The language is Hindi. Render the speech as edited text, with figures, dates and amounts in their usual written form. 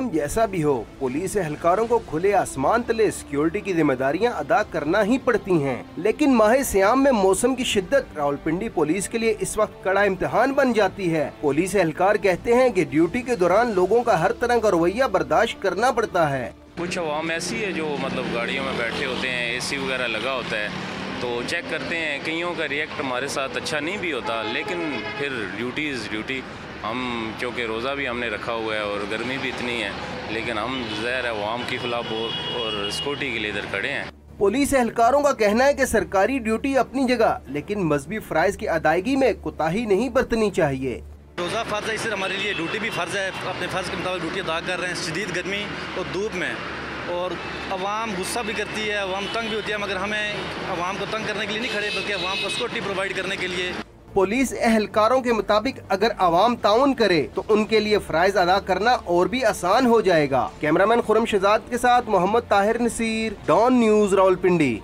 मौसम जैसा भी हो, पुलिस एहलकारों को खुले आसमान तले सिक्योरिटी की जिम्मेदारियां अदा करना ही पड़ती हैं। लेकिन माह सियाम में मौसम की शिद्दत रावलपिंडी पुलिस के लिए इस वक्त कड़ा इम्तिहान बन जाती है। पुलिस एहलकार कहते हैं कि ड्यूटी के दौरान लोगों का हर तरह का रवैया बर्दाश्त करना पड़ता है। कुछ अवाम ऐसी है जो मतलब गाड़ियों में बैठे होते हैं, AC वगैरह लगा होता है तो चेक करते हैं। कईयों का रिएक्ट हमारे साथ अच्छा नहीं भी होता, लेकिन फिर ड्यूटी इज़ ड्यूटी। हम चूँकि रोज़ा भी हमने रखा हुआ है और गर्मी भी इतनी है, लेकिन हम ज़ाहिर है अवाम के खिलाफ और सिक्योरिटी के लिए इधर खड़े हैं। पुलिस एहलकारों का कहना है कि सरकारी ड्यूटी अपनी जगह, लेकिन मजहबी फराइज की अदायगी में कोताही नहीं बरतनी चाहिए। रोज़ा फ़र्ज़ है, इससे हमारे लिए ड्यूटी भी फ़र्ज़ है। अपने फ़र्ज़ के मुताबिक ड्यूटी अदा कर रहे हैं शदीद गर्मी और धूप में। और अवाम गुस्सा भी करती है, अवाम तंग भी होती है, मगर हमें अवाम को तंग करने के लिए नहीं खड़े, बल्कि अवाम को सिक्योरिटी प्रोवाइड करने के लिए। पुलिस एहलकारों के मुताबिक अगर अवाम ताउन करे तो उनके लिए फराइज अदा करना और भी आसान हो जाएगा। कैमरामैन खुरम शहजाद के साथ मोहम्मद ताहिर नसीर, डॉन न्यूज़, रावलपिंडी।